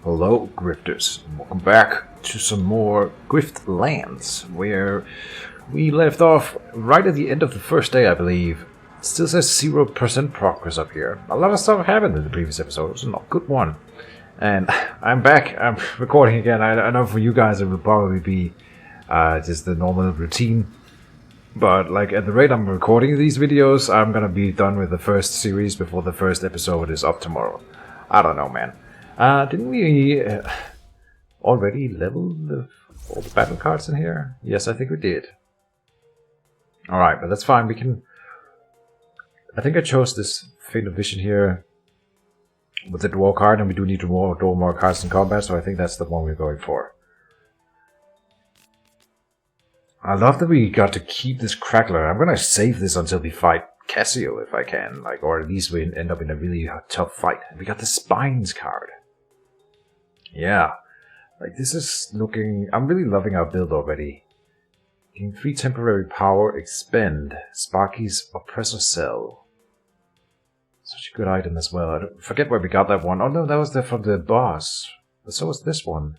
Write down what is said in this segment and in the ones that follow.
Hello, Grifters. Welcome back to some more Griftlands, where we left off right at the end of the first day, I believe. It still says 0% progress up here. A lot of stuff happened in the previous episode. It was not a good one. And I'm back. I'm recording again. I know for you guys it will probably be just the normal routine. But like at the rate I'm recording these videos, I'm gonna be done with the first series before the first episode is up tomorrow. I don't know, man. Didn't we already level all the battle cards in here? Yes, I think we did. Alright, but that's fine. We can... I think I chose this Fate of Vision here with the draw card, and we do need to draw more cards in combat, so I think that's the one we're going for. I love that we got to keep this Crackler. I'm gonna save this until we fight Cassio if I can, like, or at least we end up in a really tough fight. And we got the Spines card. Yeah, like this is looking... I'm really loving our build already. Gain 3 temporary power, expend Sparky's Oppressor Cell. Such a good item as well. I forget where we got that one. Oh no, that was from the boss. But so was this one.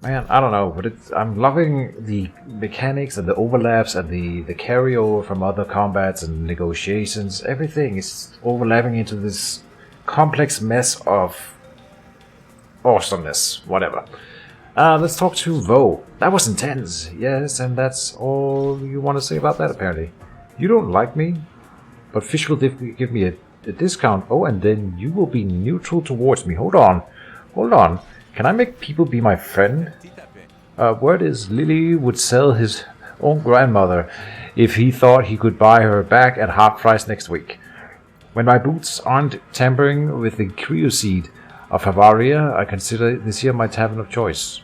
Man, I don't know, but I'm loving the mechanics and the overlaps and the carryover from other combats and negotiations. Everything is overlapping into this complex mess of awesomeness. Whatever. Let's talk to Vo. That was intense. Yes, and that's all you want to say about that, apparently. You don't like me, but Fish will give me a discount. Oh, and then you will be neutral towards me. Hold on. Hold on. Can I make people be my friend? Word is Lily would sell his own grandmother if he thought he could buy her back at half price next week. When my boots aren't tampering with the Creoseed of Bavaria, I consider this here my tavern of choice.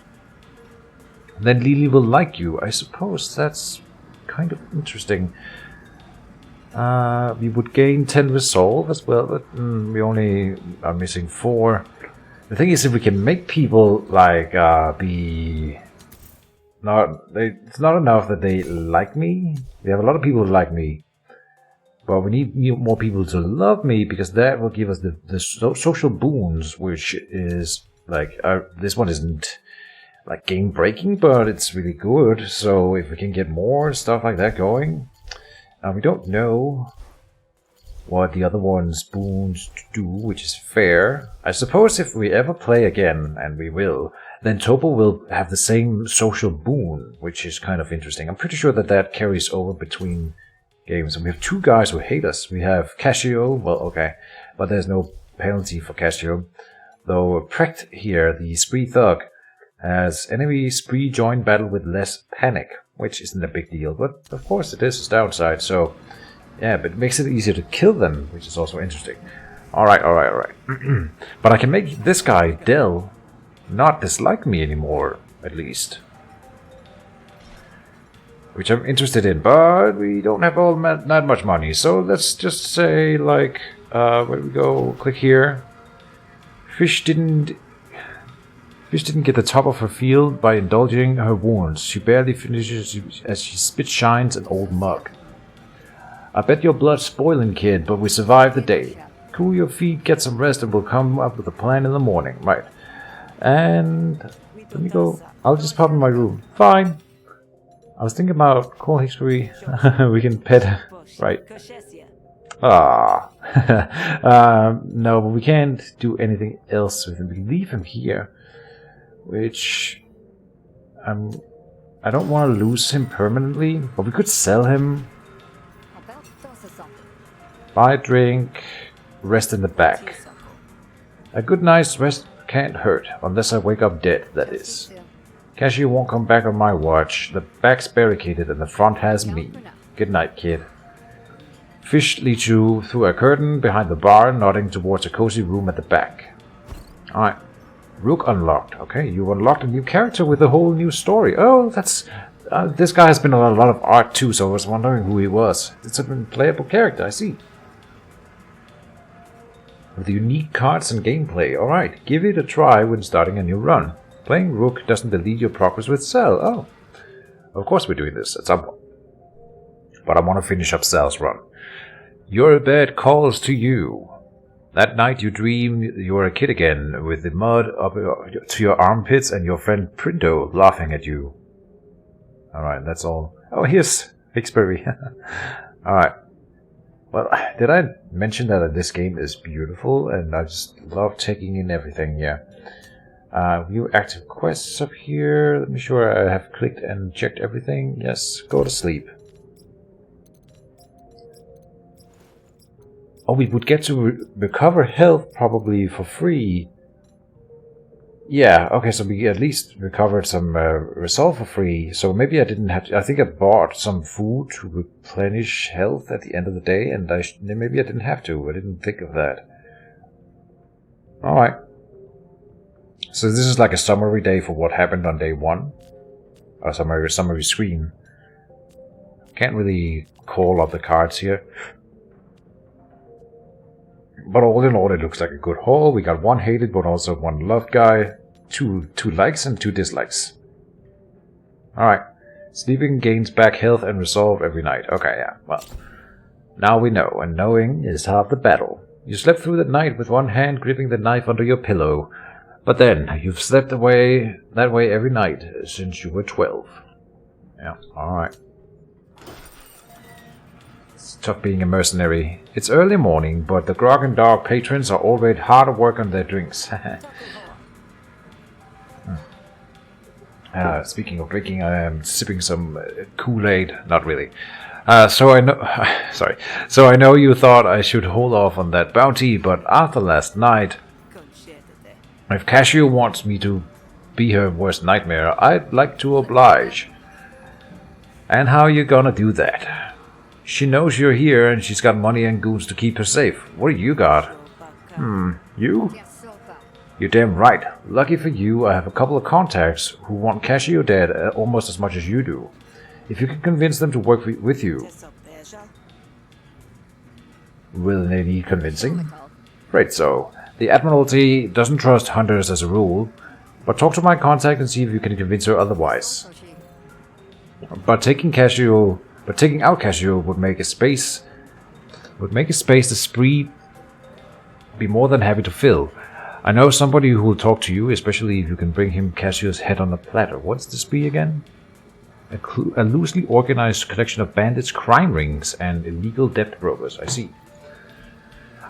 Then Lily will like you. I suppose that's kind of interesting. We would gain 10 resolve as well, but we only are missing 4. The thing is, if we can make people like it's not enough that they like me. We have a lot of people who like me, but we need more people to love me, because that will give us the social boons, which is like this one isn't like game breaking, but it's really good. So if we can get more stuff like that going, we don't know what the other one's boons do, which is fair. I suppose if we ever play again, and we will, then Topo will have the same social boon, which is kind of interesting. I'm pretty sure that carries over between games. And we have 2 guys who hate us. We have Cassio, well, okay, but there's no penalty for Cassio. Though Precht here, the Spree Thug, has enemy Spree join battle with less panic, which isn't a big deal, but of course it is a downside, so... yeah, but it makes it easier to kill them, which is also interesting. Alright. But I can make this guy, Del, not dislike me anymore, at least. Which I'm interested in, but we don't have that much money. So let's just say, like, where do we go? Click here. Fish didn't get the top of her field by indulging her wounds. She barely finishes as she spit shines an old mug. I bet your blood's spoiling, kid, but we survived the day. Cool your feet, get some rest, and we'll come up with a plan in the morning. Right. And... let me go. I'll just pop in my room. Fine. I was thinking about Coal Hickory. We can pet... right. Ah. No, but we can't do anything else with him. We can leave him here. Which... I don't want to lose him permanently, but we could sell him... buy a drink, rest in the back. A good night's rest can't hurt, unless I wake up dead, that is. Cashier won't come back on my watch. The back's barricaded and the front has me. Good night, kid. Fish leads you through a curtain behind the bar, nodding towards a cozy room at the back. Alright. Rook unlocked. Okay, you unlocked a new character with a whole new story. Oh, that's... this guy has been a lot of art too, so I was wondering who he was. It's a playable character, I see. With unique cards and gameplay. Alright, give it a try when starting a new run. Playing Rook doesn't delete your progress with Cell. Oh. Of course we're doing this at some point. But I want to finish up Cell's run. Your bed calls to you. That night you dream you're a kid again, with the mud up to your armpits and your friend Printo laughing at you. Alright, that's all. Oh, here's Vicksbury. Alright. Well, did I mention that this game is beautiful and I just love taking in everything? Yeah. View active quests up here. Let me sure I have clicked and checked everything. Yes, go to sleep. Oh, we would get to recover health probably for free. Yeah, okay, so we at least recovered some resolve for free. So maybe I didn't have to. I think I bought some food to replenish health at the end of the day, and maybe I didn't have to. I didn't think of that. Alright. So this is like a summary day for what happened on day 1. Or summary screen. Can't really call up the cards here. But all in all, it looks like a good haul. We got 1 hated, but also 1 loved guy. 2 likes and 2 dislikes. Alright. Sleeping gains back health and resolve every night. Okay, yeah, well. Now we know, and knowing is half the battle. You slept through the night with 1 hand gripping the knife under your pillow. But then, you've slept that way every night since you were 12. Yeah, alright. Tough being a mercenary. It's early morning, but the grog and dog patrons are already hard at work on their drinks. Speaking of drinking, I am sipping some Kool-Aid. Not really. So I know. Sorry. So I know you thought I should hold off on that bounty, but after last night, if Cashew wants me to be her worst nightmare, I'd like to oblige. And how you gonna do that? She knows you're here and she's got money and goons to keep her safe. What do you got? You? You're damn right. Lucky for you, I have a couple of contacts who want Cashew dead almost as much as you do. If you can convince them to work with you. Will they need convincing? Right so. The Admiralty doesn't trust hunters as a rule, but talk to my contact and see if you can convince her otherwise. But taking out Cashew would make a space the spree be more than happy to fill. I know somebody who will talk to you, especially if you can bring him Cashew's head on a platter. What's the spree again? A loosely organized collection of bandits, crime rings, and illegal debt brokers. I see.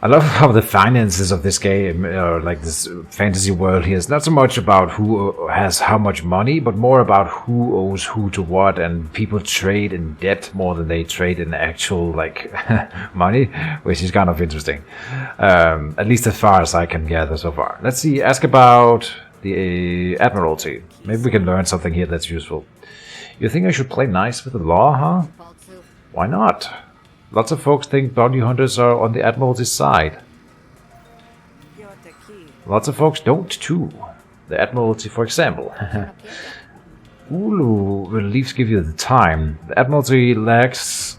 I love how the finances of this game, like this fantasy world here, is not so much about who has how much money, but more about who owes who to what, and people trade in debt more than they trade in actual, like, money, which is kind of interesting. At least as far as I can gather so far. Let's see, ask about the Admiralty. Maybe we can learn something here that's useful. You think I should play nice with the law, huh? Why not? Lots of folks think bounty hunters are on the Admiralty's side. Lots of folks don't, too. The Admiralty, for example. Ulu reliefs give you the time. The Admiralty acts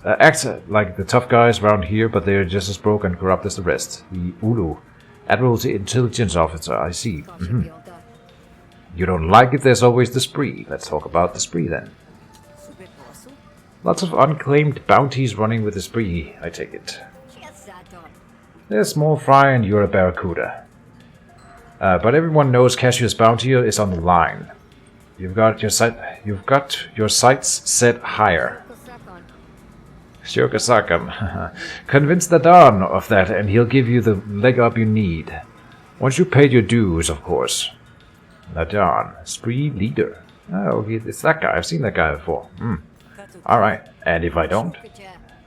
like the tough guys around here, but they're just as broke and corrupt as the rest. The Ulu. Admiralty Intelligence Officer, I see. You don't like it, there's always the spree. Let's talk about the spree then. Lots of unclaimed bounties running with the spree, I take it. They're small fry and you're a barracuda. But everyone knows Cashew's bounty is on the line. You've got your sights set higher. Shokasakam. Convince the Don of that and he'll give you the leg up you need. Once you paid your dues, of course. Nadan, spree leader. Oh, it's that guy. I've seen that guy before. Alright, and if I don't,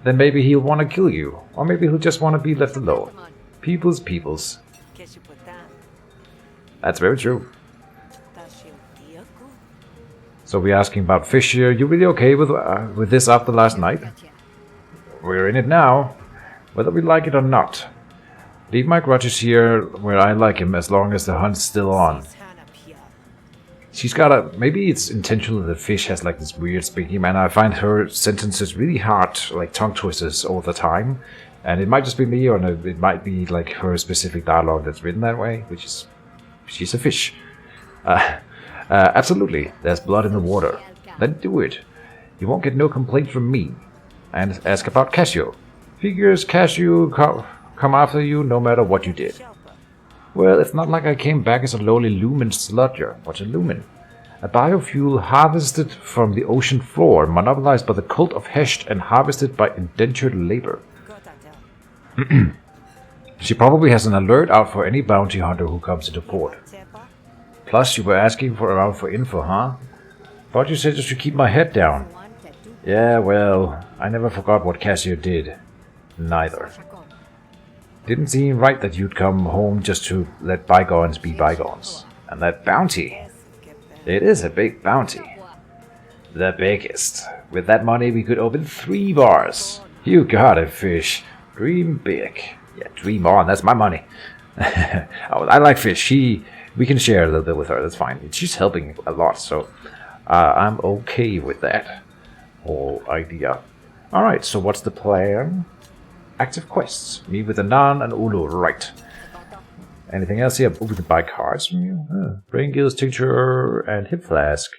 then maybe he'll want to kill you, or maybe he'll just want to be left alone. Peoples. That's very true. So we're asking about fish here. You really okay with this after last night? We're in it now, whether we like it or not. Leave my grudges here where I like him as long as the hunt's still on. She's got maybe it's intentional that the fish has like this weird speaking manner. I find her sentences really hard, like tongue twisters all the time. And it might just be me, or no, it might be like her specific dialogue that's written that way, which is, she's a fish. Absolutely, there's blood in the water. Then do it. You won't get no complaint from me. And ask about Cashew. Figures Cashew come after you no matter what you did. Well, it's not like I came back as a lowly lumen sludger. What's a lumen? A biofuel harvested from the ocean floor, monopolized by the cult of Hesht and harvested by indentured labor. She probably has an alert out for any bounty hunter who comes into port. Plus, you were asking around for info, huh? But you said just to keep my head down. Yeah, well, I never forgot what Cassio did. Neither. Didn't seem right that you'd come home just to let bygones be bygones. And that bounty. It is a big bounty. The biggest. With that money we could open 3 bars. You got it, fish. Dream big. Yeah, dream on. That's my money. Oh, I like fish. We can share a little bit with her. That's fine. She's helping a lot, so I'm okay with that whole idea. Alright, so what's the plan? Active quests. Meet with Anan and Ulu. Right. Anything else here? Oh, we can buy cards from you? Brain Gills, Tincture, and Hip Flask.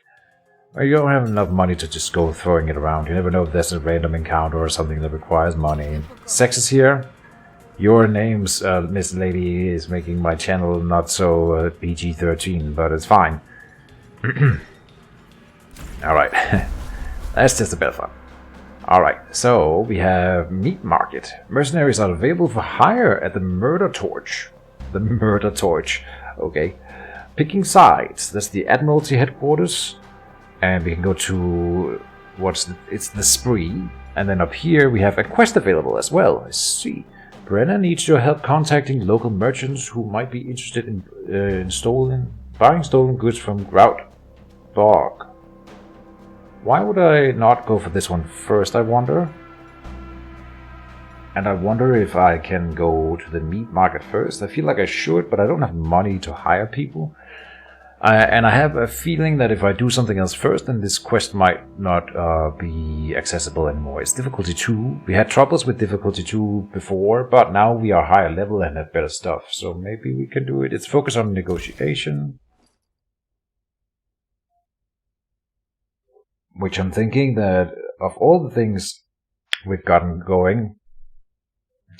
Well, you don't have enough money to just go throwing it around. You never know if there's a random encounter or something that requires money. Sex is here. Your name's Miss Lady is making my channel not so PG-13, but it's fine. Alright. That's just a bit of fun. Alright, so we have Meat Market. Mercenaries are available for hire at the Murder Torch. The Murder Torch. Okay. Picking sides. That's the Admiralty headquarters. And we can go to... it's the Spree. And then up here we have a quest available as well. I see. Brenna needs your help contacting local merchants who might be interested in buying stolen goods from Grout Bog. Why would I not go for this one first, I wonder? And I wonder if I can go to the meat market first. I feel like I should, but I don't have money to hire people. And I have a feeling that if I do something else first, then this quest might not be accessible anymore. It's difficulty 2. We had troubles with difficulty 2 before, but now we are higher level and have better stuff. So maybe we can do it. It's focused on negotiation. Which I'm thinking that of all the things we've gotten going,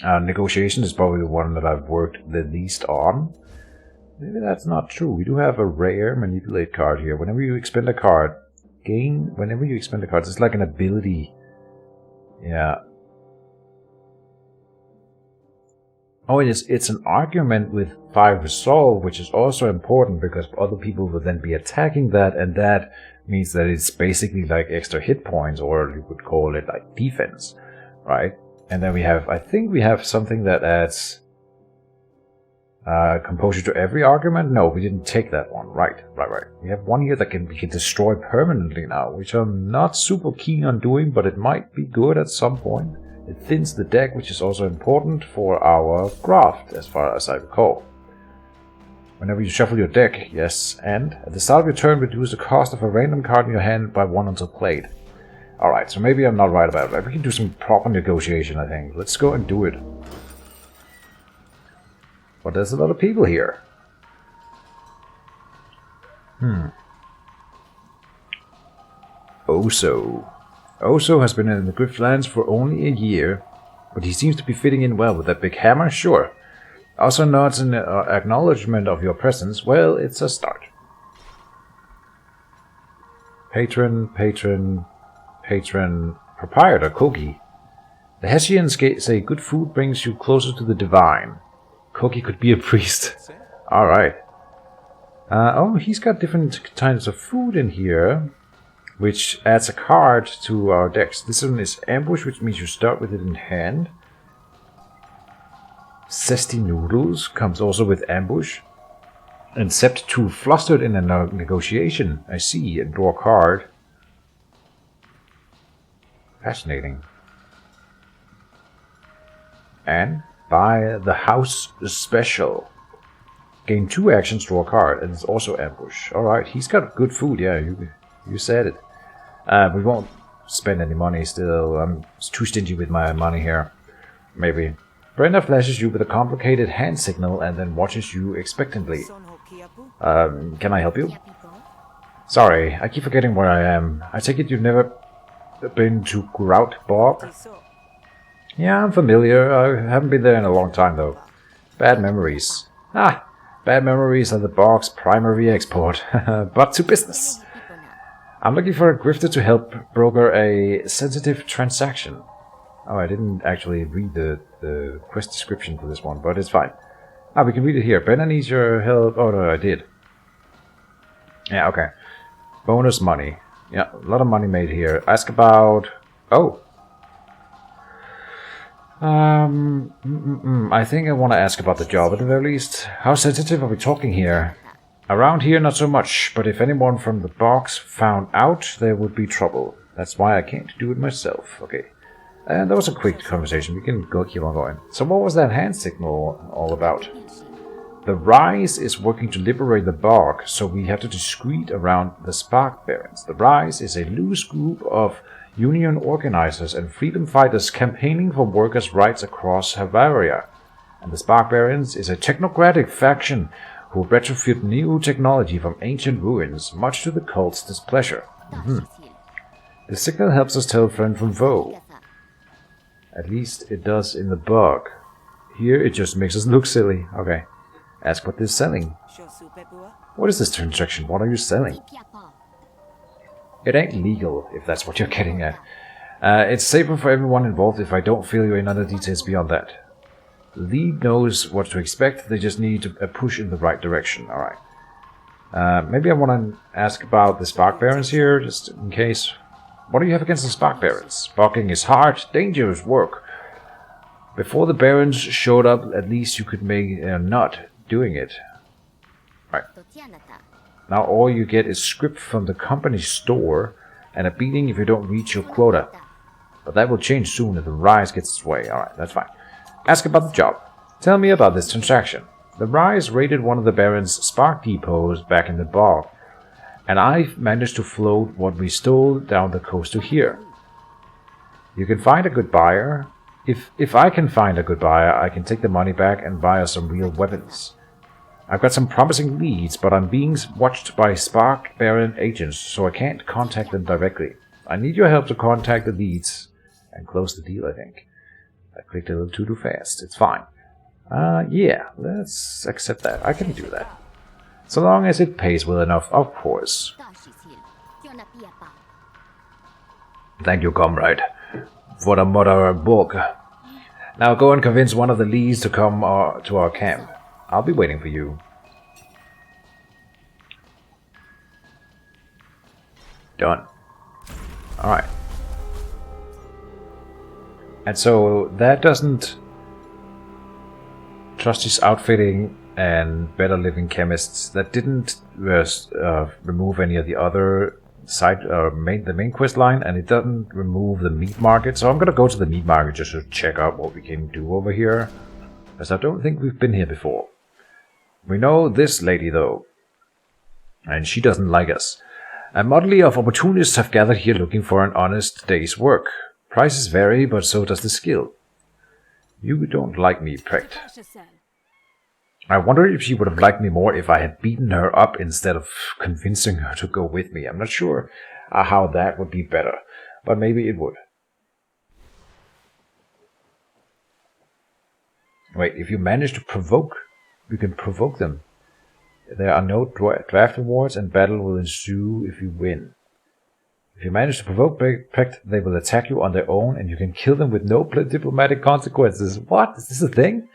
negotiation is probably the one that I've worked the least on. Maybe that's not true. We do have a rare manipulate card here. Whenever you expend a card, it's like an ability. Yeah. Oh, it's an argument with 5 resolve, which is also important because other people will then be attacking that, and that means that it's basically like extra hit points, or you could call it like defense, right? And then we have, I think we have something that adds composure to every argument. No, we didn't take that one. Right. We have one here that we can destroy permanently now, which I'm not super keen on doing, but it might be good at some point. It thins the deck, which is also important for our craft, as far as I recall. Whenever you shuffle your deck, yes, and at the start of your turn, reduce the cost of a random card in your hand by 1 until played. Alright, so maybe I'm not right about it. We can do some proper negotiation, I think. Let's go and do it. But there's a lot of people here. Oso has been in the Griftlands for only a year, but he seems to be fitting in well with that big hammer, sure. Also nods an acknowledgement of your presence. Well, it's a start. Patron, proprietor, Kogi. The Hessians say good food brings you closer to the divine. Kogi could be a priest. Alright. Oh, he's got different kinds of food in here, which adds a card to our decks. This one is ambush, which means you start with it in hand. Zesty noodles comes also with ambush. And Sept 2 flustered in a negotiation. I see, and draw a card. Fascinating. And buy the house special. Gain 2 actions, draw a card, and it's also ambush. Alright, he's got good food, yeah, you said it. We won't spend any money still. I'm too stingy with my money here. Maybe. Brenda flashes you with a complicated hand signal and then watches you expectantly. Can I help you? Sorry, I keep forgetting where I am. I take it you've never been to Grout Bog? Yeah, I'm familiar. I haven't been there in a long time, though. Bad memories. Ah, bad memories are the bog's primary export. But to business. I'm looking for a grifter to help broker a sensitive transaction. Oh, I didn't actually read the quest description for this one, but it's fine. Ah, we can read it here. Benna needs your help. Oh, no, I did. Yeah, okay. Bonus money. Yeah, a lot of money made here. Ask about... Oh. I think I want to ask about the job at the very least. How sensitive are we talking here? Around here, not so much, but if anyone from the box found out, there would be trouble. That's why I can't do it myself. Okay. And that was a quick conversation. We can keep on going. So what was that hand signal all about? The Rise is working to liberate the bog, so we have to discreet around the Spark Barons. The Rise is a loose group of union organizers and freedom fighters campaigning for workers' rights across Bavaria. And the Spark Barons is a technocratic faction who retrofit new technology from ancient ruins, much to the cult's displeasure. The signal helps us tell friend from foe. At least it does in the bog. Here it just makes us look silly. Okay. Ask what they're selling. What is this transaction? What are you selling? It ain't legal, if that's what you're getting at. It's safer for everyone involved if I don't fill you in on the details beyond that. The lead knows what to expect, they just need a push in the right direction. Alright. Maybe I want to ask about the Spark Barons here, just in case. What do you have against the Spark Barons? Bogging is hard, dangerous work. Before the Barons showed up, at least you could make a nut doing it. Right. Now all you get is script from the company store and a beating if you don't reach your quota. But that will change soon if the Rise gets its way. Alright, that's fine. Ask about the job. Tell me about this transaction. The Rise raided one of the Baron's spark depots back in the bog, and I've managed to float what we stole down the coast to here. You can find a good buyer. If I can find a good buyer, I can take the money back and buy us some real weapons. I've got some promising leads, but I'm being watched by Spark Baron agents, so I can't contact them directly. I need your help to contact the leads and close the deal, I think. I clicked a little too fast. It's fine. Yeah, let's accept that. I can do that. So long as it pays well enough, of course. Thank you, comrade, for the moderate book. Now go and convince one of the leads to come to our camp. I'll be waiting for you. Done. Alright. And so that doesn't... Trusty's outfitting and better living chemists, that didn't remove any of the other side, the main quest line, and it doesn't remove the meat market. So I'm gonna go to the meat market just to check out what we can do over here, because I don't think we've been here before. We know this lady though, and she doesn't like us. A motley of opportunists have gathered here looking for an honest day's work. Prices vary, but so does the skill. You don't like me, Precht. I wonder if she would have liked me more if I had beaten her up instead of convincing her to go with me. I'm not sure how that would be better, but maybe it would. Wait, if you manage to provoke, you can provoke them. There are no draft rewards, and battle will ensue if you win. If you manage to provoke Precht, they will attack you on their own, and you can kill them with no diplomatic consequences. What? Is this a thing?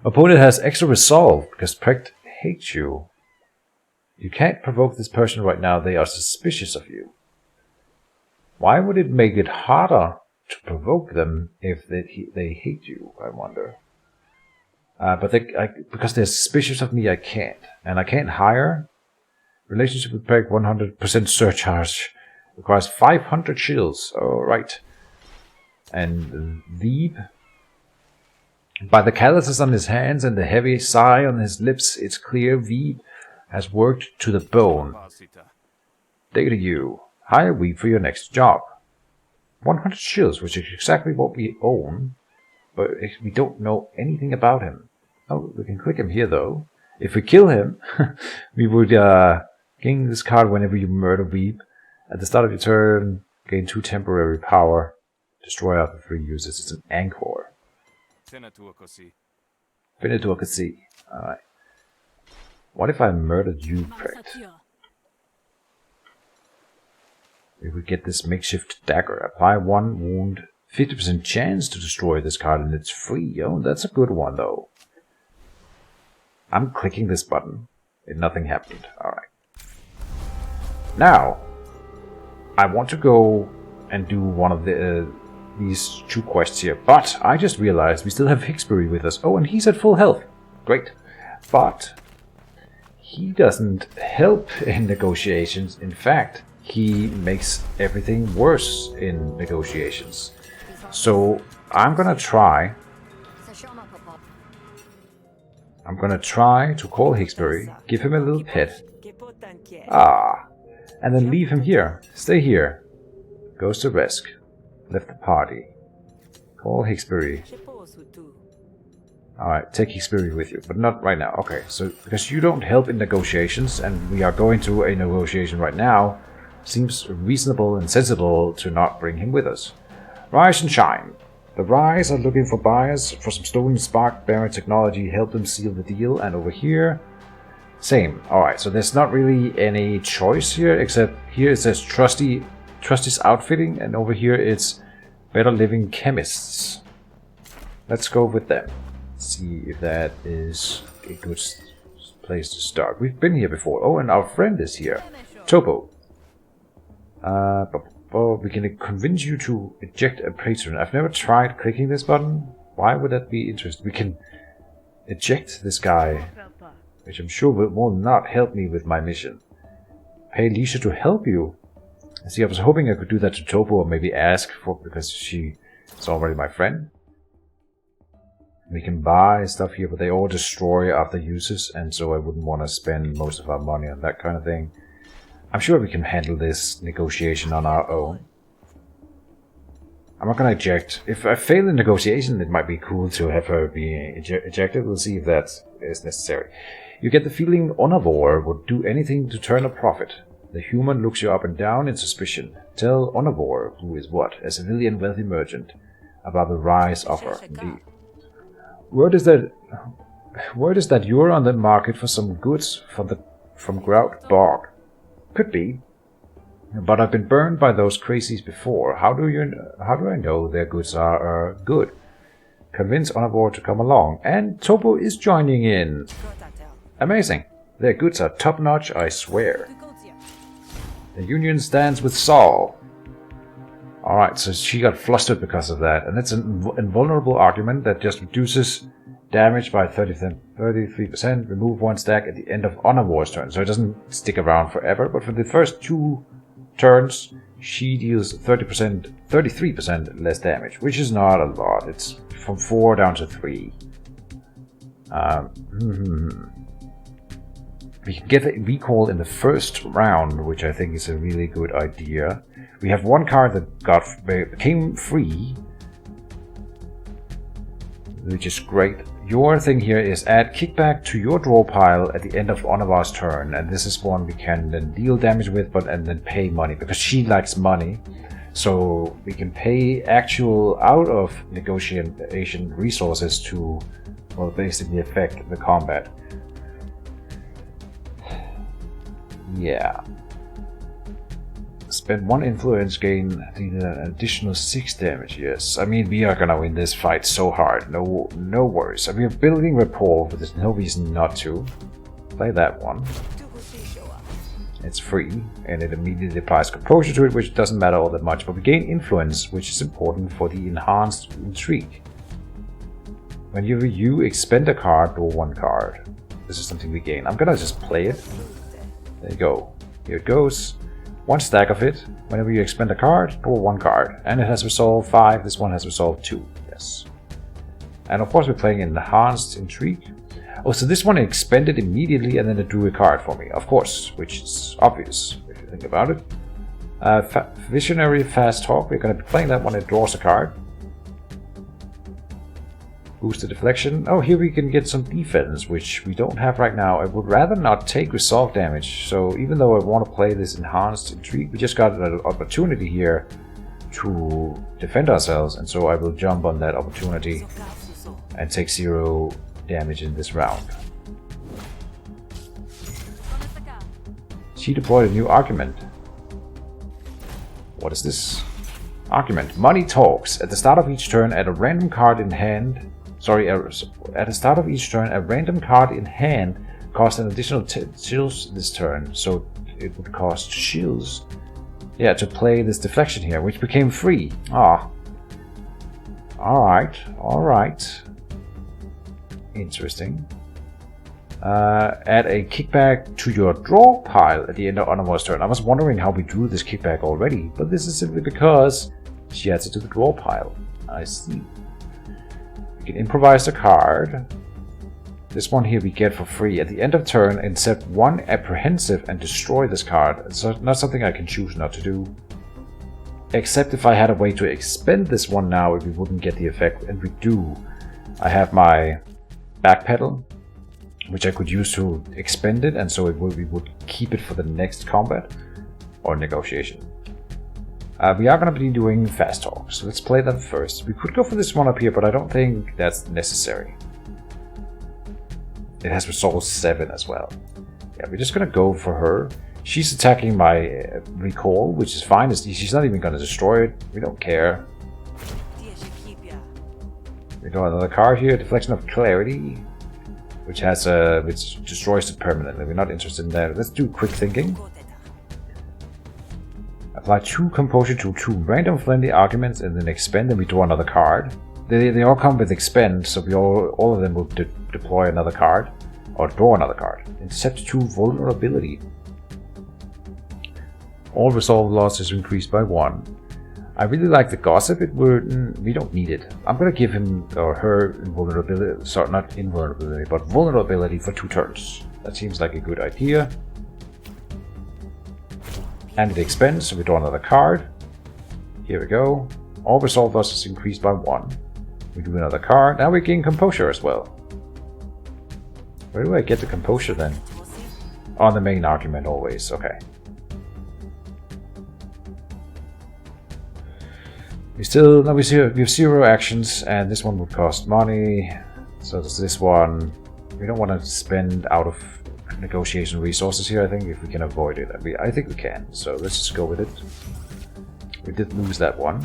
Opponent has extra resolve, because Precht hates you. You can't provoke this person right now, they are suspicious of you. Why would it make it harder to provoke them if they hate you, I wonder? But because they're suspicious of me, I can't. And I can't hire. Relationship with Precht, 100% surcharge. Requires 500 shills. Alright. And Veeb. By the calluses on his hands and the heavy sigh on his lips, it's clear Veeb has worked to the bone. Day to you. Hire Veeb for your next job. 100 shills, which is exactly what we own, but we don't know anything about him. Oh, we can click him here though. If we kill him, we would gain this card whenever you murder Veeb. At the start of your turn, gain 2 temporary power. Destroy after 3 uses. It's an anchor. Finituakasi. Alright. What if I murdered you, Prick? If we get this makeshift dagger, apply 1 wound, 50% chance to destroy this card, and it's free. Oh, that's a good one, though. I'm clicking this button, and nothing happened. Alright. Now, I want to go and do one of these 2 quests here, but I just realized we still have Hixbury with us. Oh, and he's at full health. Great. But he doesn't help in negotiations. In fact, he makes everything worse in negotiations. So I'm gonna try to call Hixbury, give him a little pet. And then leave him here. Stay here. Goes to Resk. Left the party. Call Hixbury. Alright, take Hixbury with you, but not right now. Okay, so because you don't help in negotiations, and we are going through a negotiation right now, seems reasonable and sensible to not bring him with us. Rise and shine. The Rise are looking for buyers for some stolen spark bearer technology. Help them seal the deal. And over here, same. Alright, so there's not really any choice here, except here it says Trusty's outfitting, and over here it's Better Living Chemists. Let's go with them. See if that is a good place to start. We've been here before. Oh, and our friend is here. Topo. We can convince you to eject a patron. I've never tried clicking this button. Why would that be interesting? We can eject this guy, which I'm sure will not help me with my mission. Pay Leisha to help you. See, I was hoping I could do that to Topo, or maybe ask for, because she is already my friend. We can buy stuff here, but they all destroy after uses, and so I wouldn't want to spend most of our money on that kind of thing. I'm sure we can handle this negotiation on our own. I'm not going to eject. If I fail in negotiation, it might be cool to have her be ejected. We'll see if that is necessary. You get the feeling Onavor would do anything to turn a profit. The human looks you up and down in suspicion. Tell Onavor, who is what, a civilian wealthy merchant, about the Rise offer. Indeed. Word is that you're on the market for some goods from Grout Bog. Could be, but I've been burned by those crazies before. How do I know their goods are good? Convince Onavor to come along, and Topo is joining in. Amazing. Their goods are top-notch, I swear. The Union stands with Saul. Alright, so she got flustered because of that, and it's an invulnerable argument that just reduces damage by 33%, remove 1 stack at the end of Onavor's turn, so it doesn't stick around forever, but for the first 2 turns, she deals 33% less damage, which is not a lot. It's from 4 down to 3. We can get a recall in the first round, which I think is a really good idea. We have 1 card that became free, which is great. Your thing here is add kickback to your draw pile at the end of Onavar's turn, and this is one we can then deal damage with, and then pay money, because she likes money. So we can pay actual out of negotiation resources to, well, basically affect the combat. Yeah. Spend 1 influence, gain an additional 6 damage. Yes, I mean, we are gonna win this fight so hard. No worries. We are building rapport, but there's no reason not to. Play that one. It's free, and it immediately applies composure to it, which doesn't matter all that much, but we gain influence, which is important for the enhanced intrigue. Whenever you expend a card, draw 1 card. This is something we gain. I'm gonna just play it. There you go. Here it goes. 1 stack of it. Whenever you expend a card, draw 1 card. And it has resolve 5. This one has resolve 2. Yes. And of course we're playing Enhanced Intrigue. Oh, so this one expended immediately and then it drew a card for me. Of course, which is obvious if you think about it. Visionary Fast Talk. We're going to be playing that one. It draws a card. Boost the deflection. Oh, here we can get some defense, which we don't have right now. I would rather not take resolve damage, so even though I want to play this enhanced intrigue, we just got an opportunity here to defend ourselves, and so I will jump on that opportunity. and take 0 damage in this round. She deployed a new argument. What is this? Argument. Money talks. At the start of each turn, at a random card in hand... Sorry, at the start of each turn, a random card in hand costs an additional shields this turn. So it would cost shields. Yeah, to play this deflection here, which became free. Ah. Alright, alright. Interesting. Add a kickback to your draw pile at the end of Honor's turn. I was wondering how we drew this kickback already, but this is simply because she adds it to the draw pile. I see. We can improvise the card. This one here we get for free. At the end of turn, insert 1 apprehensive and destroy this card. It's not something I can choose not to do. Except if I had a way to expend this one now, we wouldn't get the effect, and we do. I have my backpedal, which I could use to expend it, and so we would keep it for the next combat or negotiation. We are going to be doing fast talk, so let's play that first. We could go for this one up here, but I don't think that's necessary. It has Resolve 7 as well. Yeah, we're just going to go for her. She's attacking my recall, which is fine. She's not even going to destroy it. We don't care. We got another card here, Deflection of Clarity, which has which destroys it permanently. We're not interested in that. Let's do Quick Thinking. Apply 2 Composure to 2 random friendly arguments and then expend, and we draw another card. They all come with expend, so we all of them will deploy another card or draw another card. Intercept 2 Vulnerability. All resolve losses increased by 1. I really like the Gossip. We don't need it. I'm gonna give him or her invulnerability. Sorry, not invulnerability, but vulnerability for 2 turns. That seems like a good idea. And it expends, so we draw another card. Here we go. All resolve losses increased by 1. We do another card. Now we gain Composure as well. Where do I get the Composure then? On the main argument always. Okay. We have 0 actions, and this one would cost money. So does this one. We don't want to spend out of negotiation resources here. I think if we can avoid it, I think we can. So let's just go with it. We did lose that one,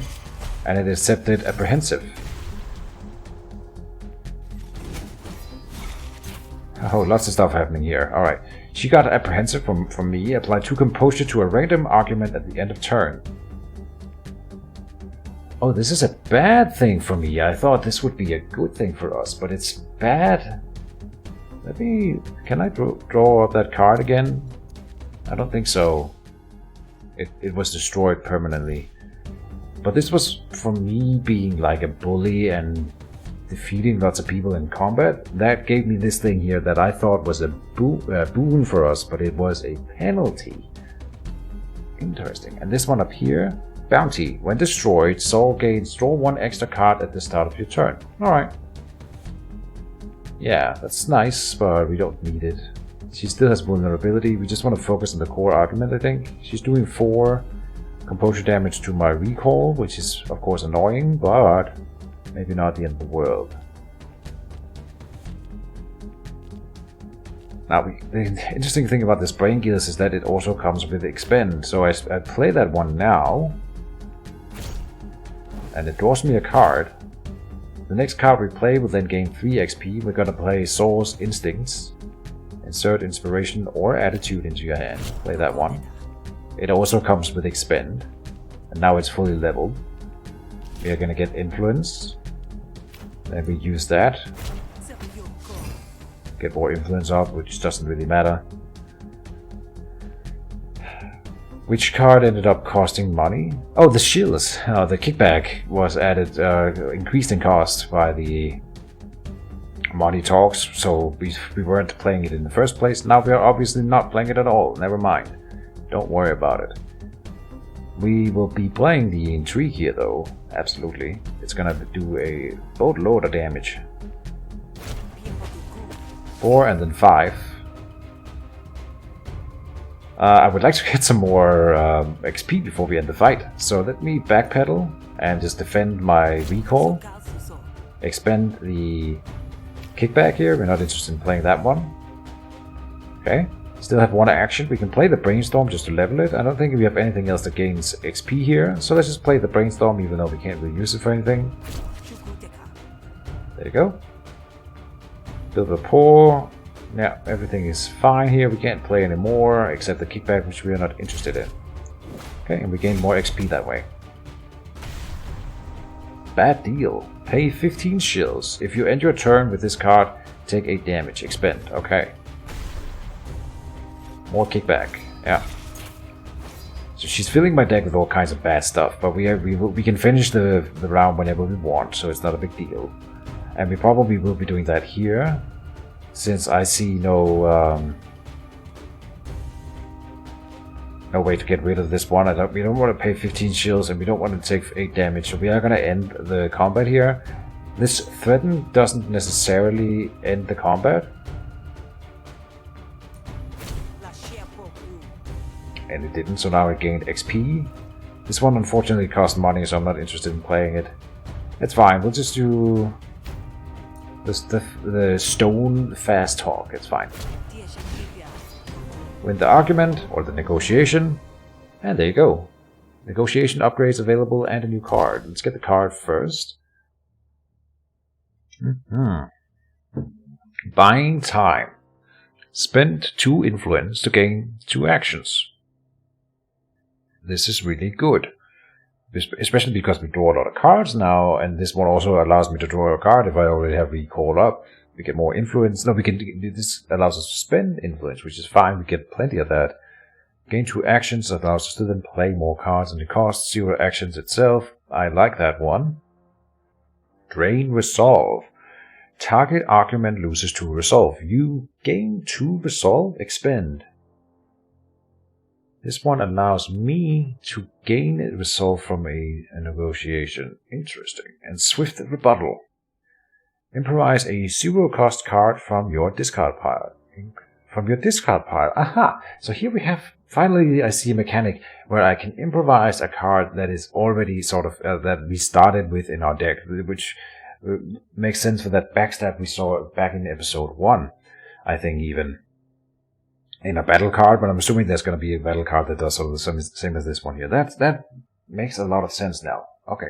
and it accepted Apprehensive. Oh, lots of stuff happening here. All right, she got Apprehensive from me. Apply 2 Composure to a random argument at the end of turn. Oh, this is a bad thing for me. I thought this would be a good thing for us, but it's bad. Can I draw up that card again? I don't think so. It was destroyed permanently. But this was for me being like a bully and defeating lots of people in combat. That gave me this thing here that I thought was a boon for us, but it was a penalty. Interesting. And this one up here. Bounty. When destroyed, Soul gains draw 1 extra card at the start of your turn. Alright. Yeah, that's nice, but we don't need it. She still has vulnerability. We just want to focus on the core argument, I think. She's doing 4 composure damage to my recall, which is of course annoying, but maybe not the end of the world. Now, the interesting thing about this Brain Gears is that it also comes with expend. So I play that one now. And it draws me a card. The next card we play will then gain 3 XP. We're gonna play Soul's Instincts. Insert Inspiration or Attitude into your hand. Play that one. It also comes with Expend. And now it's fully leveled. We are gonna get Influence. Then we use that. Get more Influence up, which doesn't really matter. Which card ended up costing money? Oh, the shields. The kickback was added, increased in cost by the money talks, so we weren't playing it in the first place. Now we are obviously not playing it at all. Never mind. Don't worry about it. We will be playing the Intrigue here, though. Absolutely. It's gonna do a boatload of damage. 4 and then 5. I would like to get some more XP before we end the fight, so let me backpedal and just defend my recall. expend the kickback here. We're not interested in playing that one. Okay. Still have one action. We can play the brainstorm just to level it. I don't think we have anything else that gains XP here. So let's just play the brainstorm even though we can't really use it for anything. There you go. Build rapport. Yeah, everything is fine here. We can't play anymore except the kickback, which we are not interested in. Okay, and we gain more XP that way. Bad deal. Pay 15 shills. If you end your turn with this card, take 8 damage. Expend. Okay. More kickback. Yeah. So she's filling my deck with all kinds of bad stuff, but we can finish the round whenever we want, so it's not a big deal. And we probably will be doing that here, since I see no way to get rid of this one. We don't want to pay 15 shields, and we don't want to take 8 damage, so we are going to end the combat here. This threaten doesn't necessarily end the combat. And it didn't, so now it gained XP. This one unfortunately cost money, so I'm not interested in playing it. It's fine, we'll just do the stone fast talk, it's fine. Win the argument, or the negotiation, and there you go. Negotiation upgrades available and a new card. Let's get the card first. Buying time. Spend 2 influence to gain 2 actions. This is really good. Especially because we draw a lot of cards now, and this one also allows me to draw a card if I already have recall up. We get more influence. No, this allows us to spend influence, which is fine. We get plenty of that. Gain 2 actions allows us to then play more cards, and it costs 0 actions itself. I like that one. Drain resolve. Target argument loses 2 resolve. You gain 2 resolve. Expend. This one allows me to gain a resolve from a negotiation. Interesting. And swift rebuttal. Improvise a 0-cost card from your discard pile. Aha! So here we have, finally I see a mechanic where I can improvise a card that is already sort of, that we started with in our deck, which makes sense for that backstab we saw back in episode 1, I think even. In a battle card, but I'm assuming there's going to be a battle card that does sort of the same as this one here. That makes a lot of sense now. Okay.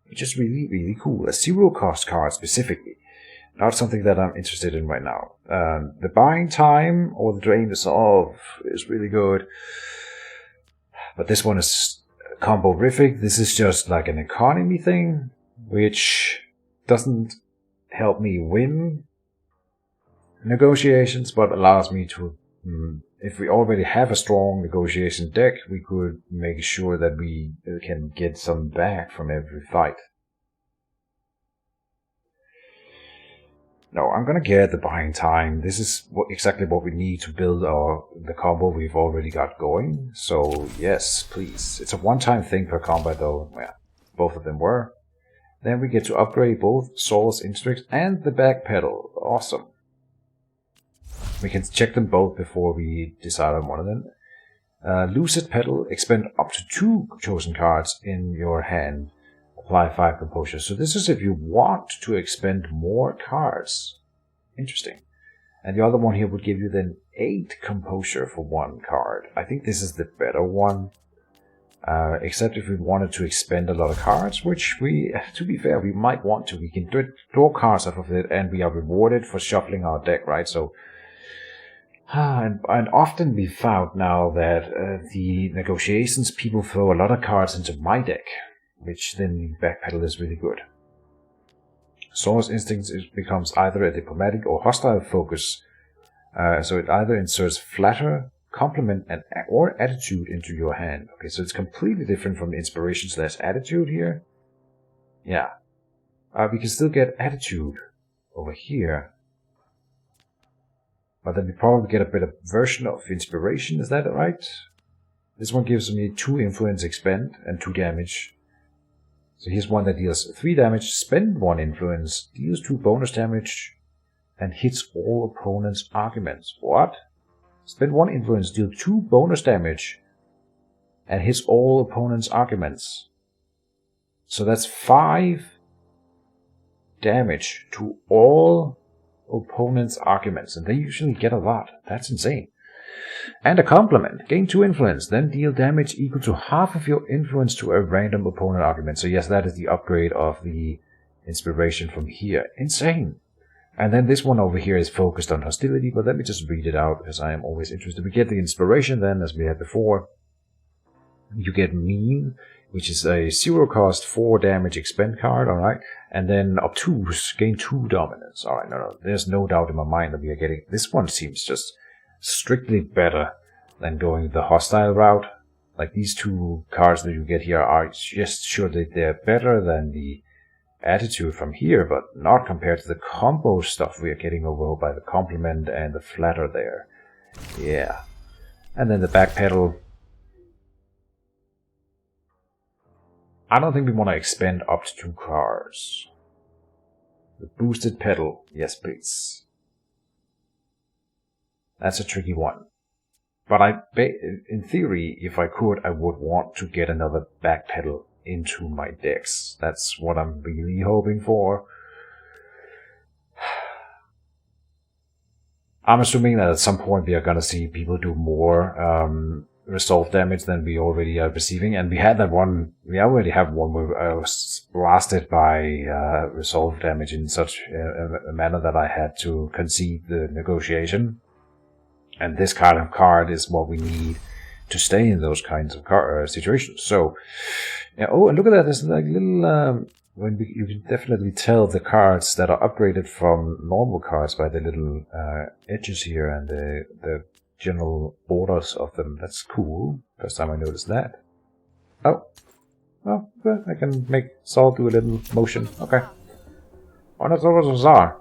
Which is really, really cool. A 0-cost card specifically. Not something that I'm interested in right now. The buying time or the drain resolve is really good. But this one is combo-rific. This is just like an economy thing, which doesn't help me win negotiations, but allows me to, if we already have a strong negotiation deck, we could make sure that we can get some back from every fight. No, I'm gonna get the buying time. This is exactly what we need to build the combo we've already got going. So yes, please. It's a one-time thing per combat though. Yeah, both of them were. Then we get to upgrade both Soul's Instincts and the back pedal. Awesome. We can check them both before we decide on one of them. Lucid Pedal, expend up to 2 chosen cards in your hand. Apply 5 composure. So this is if you want to expend more cards. Interesting. And the other one here would give you then 8 composure for 1 card. I think this is the better one. Except if we wanted to expend a lot of cards, which we, to be fair, we might want to. We can draw cards off of it, and we are rewarded for shuffling our deck, right? So, and often we found now that the negotiations people throw a lot of cards into my deck, which then backpedal is really good. Source Instincts becomes either a diplomatic or hostile focus, so it either inserts flatter, compliment, or attitude into your hand. Okay, so it's completely different from inspiration/attitude here. Yeah. We can still get attitude over here. But then we probably get a better version of inspiration, is that right? This one gives me 2 influence expend and 2 damage. So here's one that deals 3 damage, spend 1 influence, deals 2 bonus damage, and hits all opponents' arguments. What? Spend 1 influence, deal 2 bonus damage, and hits all opponents' arguments. So that's 5 damage to all opponent's arguments, and they usually get a lot. That's insane. And a compliment. Gain 2 influence, then deal damage equal to half of your influence to a random opponent argument. So yes, that is the upgrade of the inspiration from here. Insane. And then this one over here is focused on hostility, but let me just read it out because I am always interested. We get the inspiration then, as we had before. You get mean, which is a 0 cost 4 damage expend card, alright? And then obtuse, gain 2 dominance. Alright, no, there's no doubt in my mind that we are getting... This one seems just strictly better than going the hostile route. Like these 2 cards that you get here are just sure that they're better than the attitude from here, but not compared to the combo stuff we are getting over by the compliment and the flatter there. Yeah. And then the backpedal. I don't think we want to expend up to 2 cards. The boosted pedal, yes please. That's a tricky one. But in theory, if I could, I would want to get another backpedal into my decks. That's what I'm really hoping for. I'm assuming that at some point we are going to see people do more resolve damage than we already are receiving. And we had that one, we already have one where I was blasted by resolve damage in such a manner that I had to concede the negotiation. And this kind of card is what we need to stay in those kinds of situations. So, yeah, oh, and look at that. There's like little, you can definitely tell the cards that are upgraded from normal cards by the little edges here and the general borders of them. That's cool. First time I noticed that. Oh, well, I can make Saul do a little motion. Okay. Oh, that's always bizarre.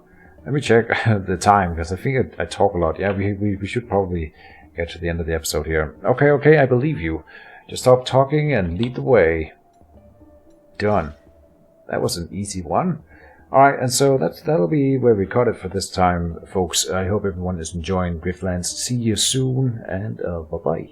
Let me check the time, because I think I talk a lot. Yeah, we should probably get to the end of the episode here. Okay, I believe you. Just stop talking and lead the way. Done. That was an easy one. Alright, and so that'll be where we cut it for this time, folks. I hope everyone is enjoying Griftlands. See you soon, and bye-bye.